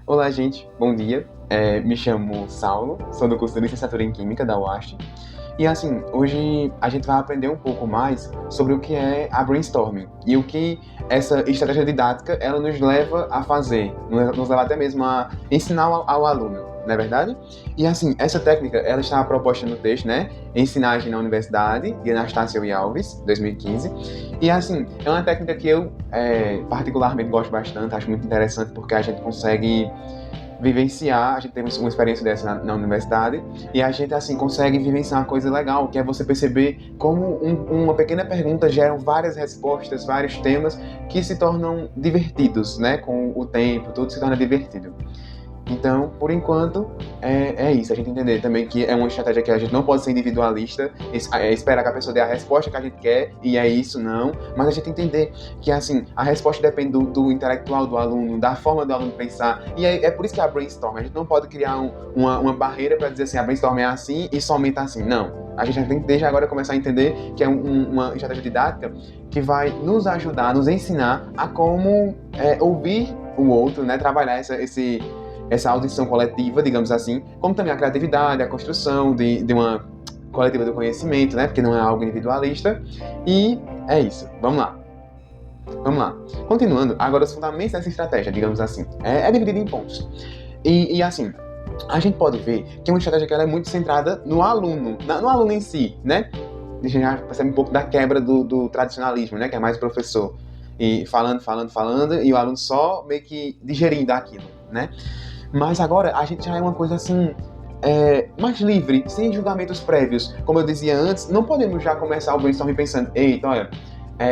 Olá, gente. Bom dia. Me chamo Saulo, sou do curso de Licenciatura em Química da UAST. E assim, hoje a gente vai aprender um pouco mais sobre o que é a brainstorming e o que essa estratégia didática ela nos leva a fazer, nos leva até mesmo a ensinar ao aluno, não é verdade? E assim, essa técnica ela está proposta no texto, né? Ensinagem na Universidade, de Anastácio e Alves, 2015. E assim, é uma técnica que eu particularmente gosto bastante, acho muito interessante porque a gente consegue vivenciar, a gente teve uma experiência dessa na universidade, e a gente, assim, consegue vivenciar uma coisa legal, que é você perceber como uma pequena pergunta gera várias respostas, vários temas que se tornam divertidos, né? Com o tempo, tudo se torna divertido. Então, por enquanto, é isso. A gente entender também que é uma estratégia que a gente não pode ser individualista, esperar que a pessoa dê a resposta que a gente quer, e é isso, não. Mas a gente entender que, assim, a resposta depende do intelectual do aluno, da forma do aluno pensar. E é por isso que é a brainstorm. A gente não pode criar uma barreira para dizer assim, a brainstorm é assim e somente assim. Não. A gente já tem que, desde agora, começar a entender que é uma estratégia didática que vai nos ajudar, nos ensinar a como ouvir o outro, né? Trabalhar essa audição coletiva, digamos assim, como também a criatividade, a construção de uma coletiva do conhecimento, né? Porque não é algo individualista. E é isso. Vamos lá. Vamos lá. Continuando, agora os fundamentos dessa estratégia, digamos assim, é dividido em pontos. E assim, a gente pode ver que é uma estratégia que ela é muito centrada no aluno, no aluno em si, né? Deixa eu já perceber um pouco da quebra do tradicionalismo, né? Que é mais o professor e falando, e o aluno só meio que digerindo aquilo, né? Mas agora a gente já é uma coisa assim, mais livre, sem julgamentos prévios. Como eu dizia antes, não podemos já começar o brainstorming pensando, eita, olha,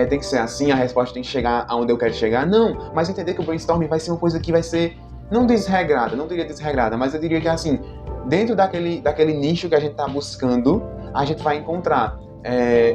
tem que ser assim, a resposta tem que chegar aonde eu quero chegar. Não, mas entender que o brainstorming vai ser uma coisa que vai ser, não desregrada, não diria desregrada, mas eu diria que assim, dentro daquele nicho que a gente está buscando, a gente vai encontrar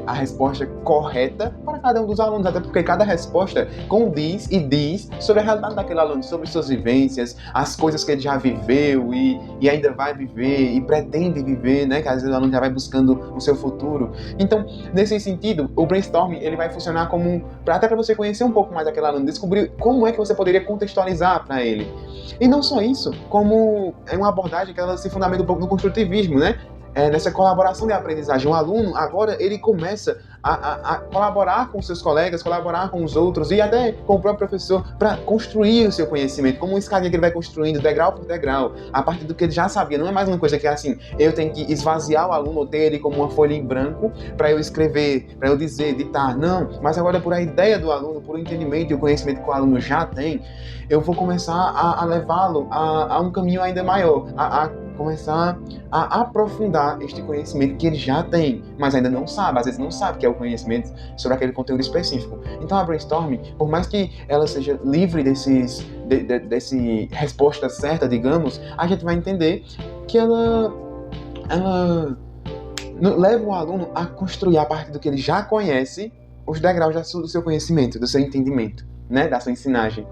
a resposta correta para cada um dos alunos, até porque cada resposta condiz e diz sobre a realidade daquele aluno, sobre suas vivências, as coisas que ele já viveu e ainda vai viver e pretende viver, né? Que às vezes o aluno já vai buscando o seu futuro. Então, nesse sentido, o brainstorming ele vai funcionar como até para você conhecer um pouco mais aquele aluno, descobrir como é que você poderia contextualizar para ele. E não só isso, como é uma abordagem que ela se fundamenta um pouco no construtivismo, né? Nessa colaboração de aprendizagem. O aluno, agora, ele começa a colaborar com seus colegas, colaborar com os outros e até com o próprio professor para construir o seu conhecimento, como uma escadinha que ele vai construindo degrau por degrau, a partir do que ele já sabia. Não é mais uma coisa que é assim, eu tenho que esvaziar o aluno ou ter ele como uma folha em branco para eu escrever, para eu dizer, ditar. Não, mas agora por a ideia do aluno, por o entendimento e o conhecimento que o aluno já tem, eu vou começar a levá-lo a um caminho ainda maior, a começar a aprofundar este conhecimento que ele já tem, mas ainda não sabe, às vezes não sabe que é o conhecimento sobre aquele conteúdo específico. Então a brainstorming, por mais que ela seja livre desse resposta certa, digamos, a gente vai entender que ela leva o aluno a construir, a partir do que ele já conhece, os degraus do seu conhecimento, do seu entendimento, né, da sua ensinagem.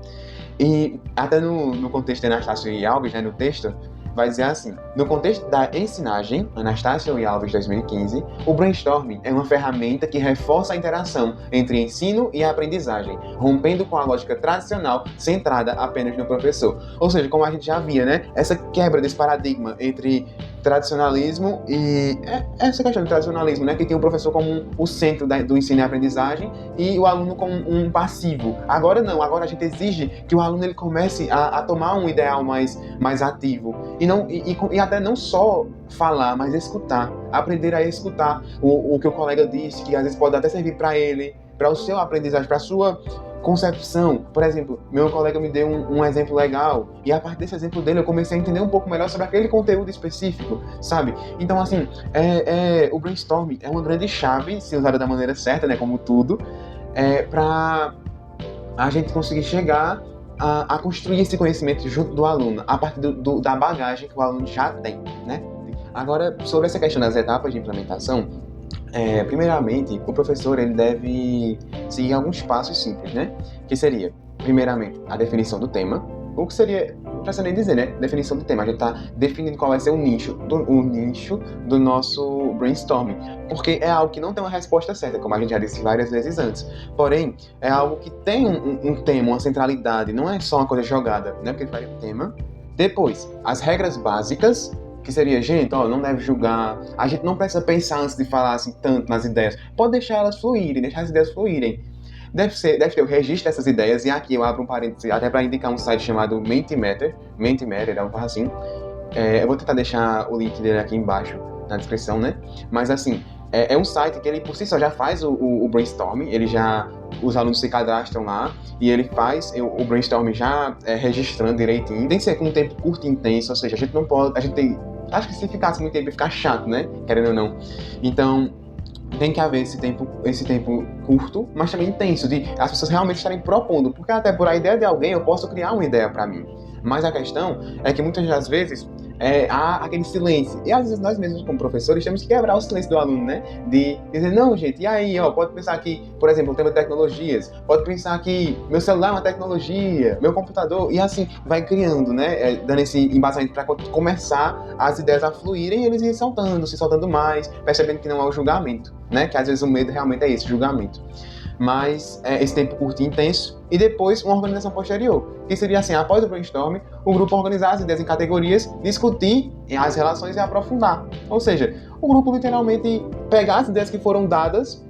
E até no contexto de Anastácio e Alves, né, no texto, vai dizer assim: no contexto da ensinagem, Anastácio e Alves 2015, o brainstorming é uma ferramenta que reforça a interação entre ensino e aprendizagem, rompendo com a lógica tradicional centrada apenas no professor. Ou seja, como a gente já via, né, essa quebra desse paradigma entre tradicionalismo e essa questão do tradicionalismo, né, que tem o professor como o centro do ensino e aprendizagem e o aluno como um passivo. Agora não, agora a gente exige que o aluno ele comece a tomar um ideal mais ativo e até não só falar, mas escutar, aprender a escutar o que o colega disse, que às vezes pode até servir para ele, para o seu aprendizagem, para a sua concepção. Por exemplo, meu colega me deu um exemplo legal e a partir desse exemplo dele eu comecei a entender um pouco melhor sobre aquele conteúdo específico, sabe? Então, assim, o brainstorming é uma grande chave, se usada da maneira certa, né, como tudo, para a gente conseguir chegar a construir esse conhecimento junto do aluno, a partir da bagagem que o aluno já tem, né? Agora, sobre essa questão das etapas de implementação, primeiramente, o professor ele deve seguir alguns passos simples, né? Que seria, primeiramente, a definição do tema. O que seria, não precisa nem dizer, né? Definição do tema. A gente está definindo qual vai ser o nicho do nosso brainstorming. Porque é algo que não tem uma resposta certa, como a gente já disse várias vezes antes. Porém, é algo que tem um tema, uma centralidade. Não é só uma coisa jogada, né? Porque ele vai ter um tema Depois, as regras básicas, que seria, gente, ó, não deve julgar, a gente não precisa pensar antes de falar assim tanto nas ideias, pode deixar elas fluírem, deixar as ideias fluírem. Deve ter o registro dessas ideias, e aqui eu abro um parênteses até para indicar um site chamado Mentimeter, é um assim. Eu vou tentar deixar o link dele aqui embaixo na descrição, né? Mas assim, é um site que ele por si só já faz o brainstorming, os alunos se cadastram lá e ele faz o brainstorming já registrando direitinho. Tem que ser com um tempo curto e intenso, ou seja, a gente não pode, acho que se ficasse muito tempo ia ficar chato, né? Querendo ou não. Então, tem que haver esse tempo curto, mas também intenso, de as pessoas realmente estarem propondo, porque até por a ideia de alguém eu posso criar uma ideia para mim. Mas a questão é que muitas das vezes há aquele silêncio. E às vezes nós mesmos, como professores, temos que quebrar o silêncio do aluno, né? De dizer, não, gente, e aí, ó, pode pensar que, por exemplo, o tema de tecnologias, pode pensar que meu celular é uma tecnologia, meu computador, e assim, vai criando, né? Dando esse embasamento para começar as ideias a fluírem e eles irem se soltando mais, percebendo que não há o julgamento, né? Que às vezes o medo realmente é esse, julgamento. Mas esse tempo curto e intenso, e depois uma organização posterior, que seria assim, após o brainstorming, o grupo organizar as ideias em categorias, discutir as relações e aprofundar. Ou seja, o grupo literalmente pegar as ideias que foram dadas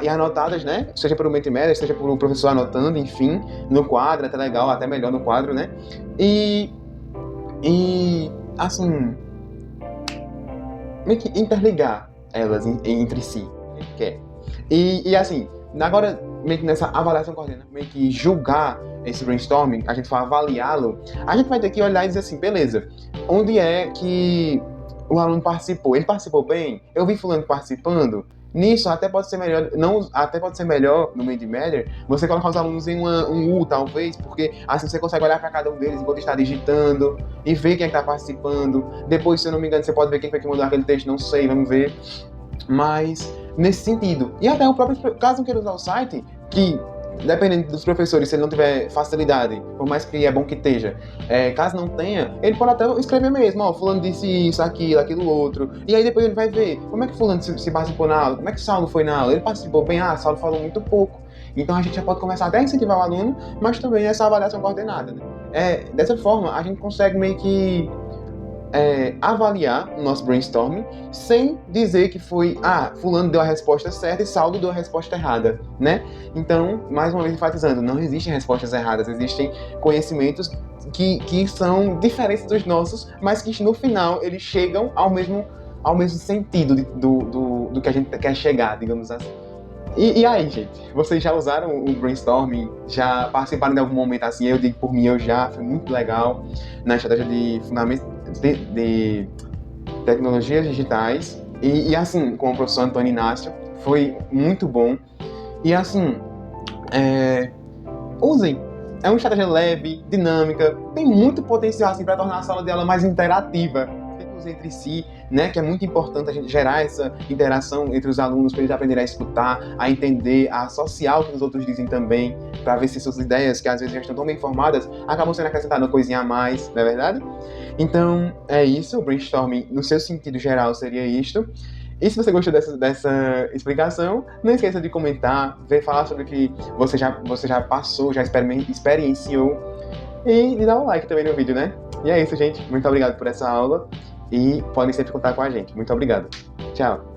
e anotadas, né? Seja pelo Mentimeter, seja pelo professor anotando, enfim, no quadro, até legal, até melhor no quadro, né? E assim, meio que interligar elas entre si, que é. E assim, agora, meio que nessa avaliação coordenada, meio que julgar esse brainstorming, a gente for avaliá-lo, a gente vai ter que olhar e dizer assim, beleza, onde é que o aluno participou? Ele participou bem? Eu vi fulano participando? Nisso, até pode ser melhor, até pode ser melhor no Mentimeter você colocar os alunos em um U, talvez, porque assim você consegue olhar para cada um deles enquanto está digitando e ver quem é que está participando. Depois, se eu não me engano, você pode ver quem foi que mandou aquele texto, não sei, vamos ver. Mas nesse sentido. E até o próprio, caso não queira usar o site, que dependendo dos professores, se ele não tiver facilidade, por mais que é bom que esteja, caso não tenha, ele pode até escrever mesmo, ó, fulano disse isso, aquilo, outro, e aí depois ele vai ver como é que fulano se participou na aula, como é que Saulo foi na aula, ele participou bem, Saulo falou muito pouco. Então a gente já pode começar até a incentivar o aluno, mas também essa avaliação coordenada, né? Dessa forma, a gente consegue meio que avaliar o nosso brainstorming sem dizer que foi, fulano deu a resposta certa e Saulo deu a resposta errada, né? Então, mais uma vez enfatizando, não existem respostas erradas, existem conhecimentos que são diferentes dos nossos, mas que no final eles chegam ao mesmo sentido do que a gente quer chegar, digamos assim. E aí, gente, vocês já usaram o brainstorming? Já participaram de algum momento assim? Eu digo por mim, foi muito legal na estratégia de fundamentos de tecnologias digitais. E assim, com o professor Antônio Inácio, foi muito bom. E assim, usem. É uma estratégia leve, dinâmica, tem muito potencial assim, para tornar a sala de aula mais interativa entre si, né, que é muito importante a gente gerar essa interação entre os alunos para eles aprenderem a escutar, a entender, a associar o que os outros dizem também, para ver se suas ideias, que às vezes já estão tão bem formadas, acabam sendo acrescentadas uma coisinha a mais, não é verdade? Então, é isso, o brainstorming, no seu sentido geral, seria isto. E se você gostou dessa explicação, não esqueça de comentar, falar sobre o que você já passou, já experienciou, e de dar um like também no vídeo, né? E é isso, gente. Muito obrigado por essa aula. E podem sempre contar com a gente. Muito obrigado. Tchau.